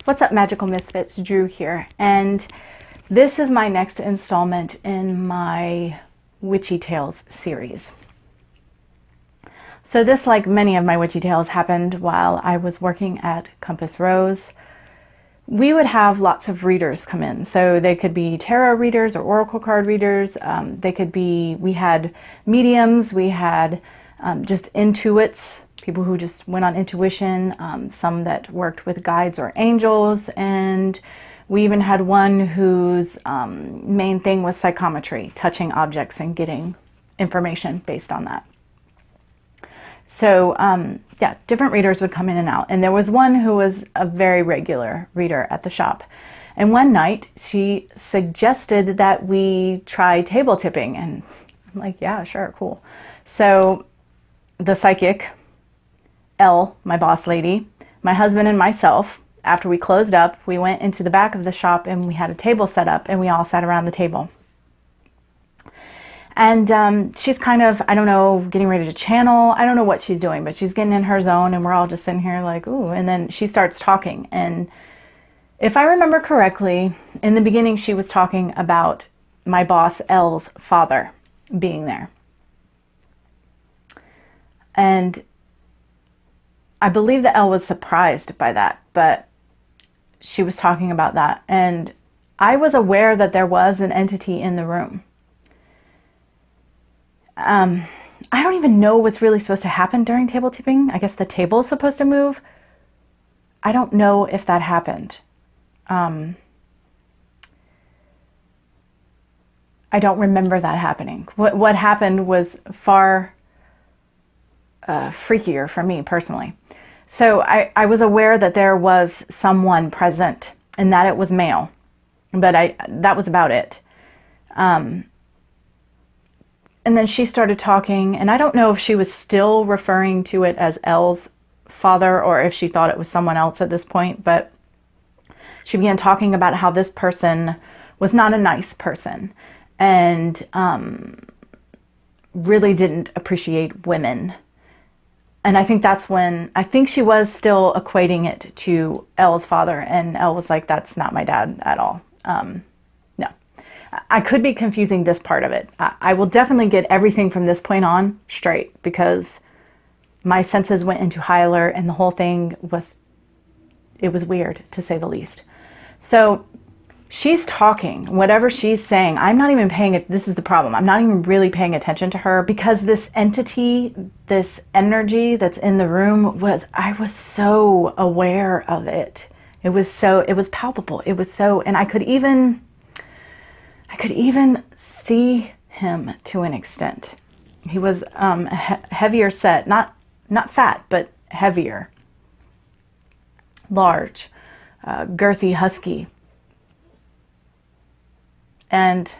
What's up, Magical Misfits? Drew here, and this is my next installment in my WitchyTales series. So this, like many of my WitchyTales, happened while I was working at Compass Rose. We would have lots of readers come in, so they could be tarot readers or oracle card readers. We had mediums, we had just intuits, people who just went on intuition, some that worked with guides or angels, and we even had one whose main thing was psychometry, touching objects and getting information based on that. So yeah, different readers would come in and out, and there was one who was a very regular reader at the shop. And one night she suggested that we try table tipping, and I'm like, yeah, sure, cool. So the psychic, Elle, my boss lady, my husband and myself, after we closed up, we went into the back of the shop and we had a table set up and we all sat around the table. And she's kind of, I don't know, getting ready to channel. I don't know what she's doing, but she's getting in her zone and we're all just sitting here like, ooh. And then she starts talking. And if I remember correctly, in the beginning she was talking about my boss Elle's father being there. And I believe that Elle was surprised by that, but she was talking about that. And I was aware that there was an entity in the room. I don't even know what's really supposed to happen during table tipping. I guess the table is supposed to move. I don't know if that happened. I don't remember that happening. What happened was far freakier for me personally. So I was aware that there was someone present and that it was male, but that was about it. And then she started talking, and I don't know if she was still referring to it as Elle's father or if she thought it was someone else at this point, but she began talking about how this person was not a nice person and really didn't appreciate women. And I think that's when, I think she was still equating it to Elle's father, and Elle was like, that's not my dad at all. No. I could be confusing this part of it. I will definitely get everything from this point on straight, because my senses went into high alert and the whole thing was weird, to say the least. So she's talking, whatever she's saying, I'm not even paying it. This is the problem. I'm not even really paying attention to her, because this entity, this energy that's in the room I was so aware of it. It was palpable. It was so, and I could even see him to an extent. He was heavier set, not fat, but heavier, large, girthy, husky. And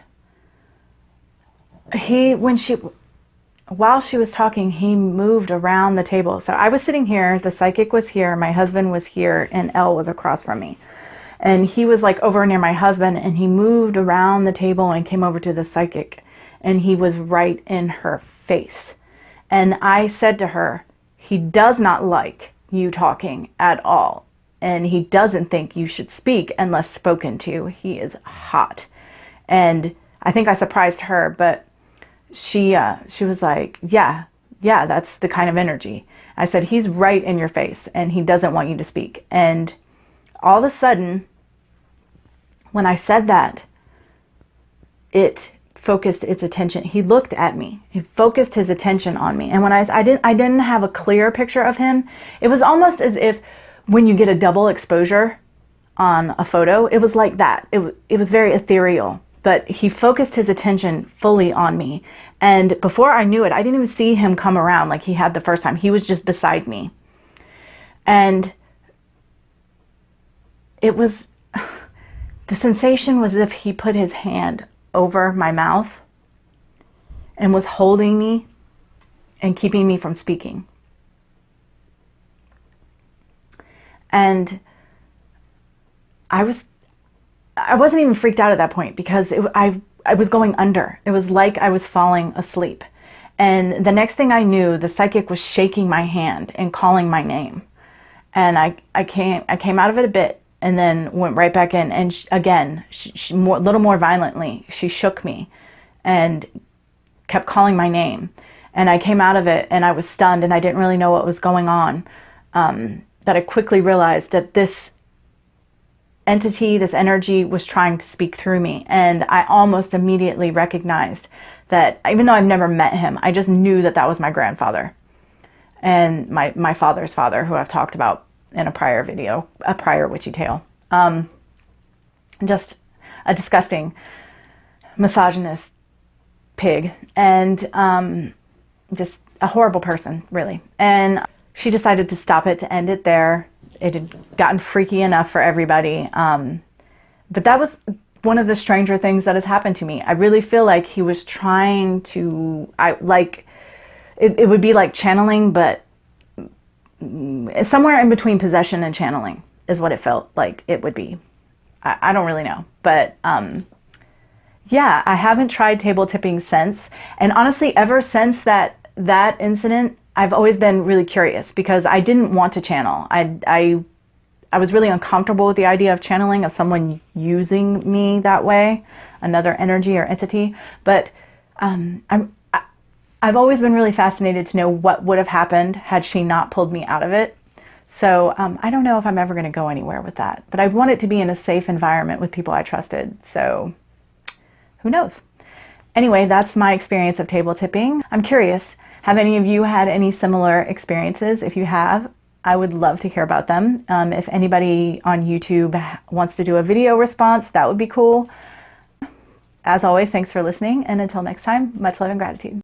while she was talking, he moved around the table. So I was sitting here, the psychic was here, my husband was here, and Elle was across from me. And he was like over near my husband, and he moved around the table and came over to the psychic, and he was right in her face. And I said to her, he does not like you talking at all, and he doesn't think you should speak unless spoken to. He is hot. And I think I surprised her, but she was like, yeah, that's the kind of energy. I said, he's right in your face and he doesn't want you to speak. And all of a sudden, when I said that, it focused its attention. He looked at me. He focused his attention on me. And when I didn't have a clear picture of him, it was almost as if when you get a double exposure on a photo, it was like that. It was very ethereal. But he focused his attention fully on me. And before I knew it, I didn't even see him come around like he had the first time. He was just beside me. And it was, the sensation was as if he put his hand over my mouth and was holding me and keeping me from speaking. And I wasn't even freaked out at that point, because I was going under. It was like I was falling asleep. And the next thing I knew, the psychic was shaking my hand and calling my name. And I came out of it a bit, and then went right back in. And again, little more violently, she shook me and kept calling my name. And I came out of it and I was stunned and I didn't really know what was going on. But I quickly realized that this entity, this energy was trying to speak through me. And I almost immediately recognized that, even though I've never met him, I just knew that that was my grandfather and my father's father, who I've talked about in a prior video, a prior witchy tale. Just a disgusting misogynist pig, and just a horrible person, really. And she decided to stop it, to end it there. It had gotten freaky enough for everybody. But that was one of the stranger things that has happened to me. I really feel like he was trying to, it would be like channeling, but somewhere in between possession and channeling is what it felt like it would be. I don't really know, but yeah, I haven't tried table tipping since. And honestly, ever since that incident, I've always been really curious, because I didn't want to channel. I was really uncomfortable with the idea of channeling, of someone using me that way, another energy or entity. But I've always been really fascinated to know what would have happened had she not pulled me out of it. So I don't know if I'm ever going to go anywhere with that, but I want it to be in a safe environment with people I trusted. So who knows? Anyway, that's my experience of table tipping. I'm curious, have any of you had any similar experiences? If you have, I would love to hear about them. If anybody on YouTube wants to do a video response, that would be cool. As always, thanks for listening, and until next time, much love and gratitude.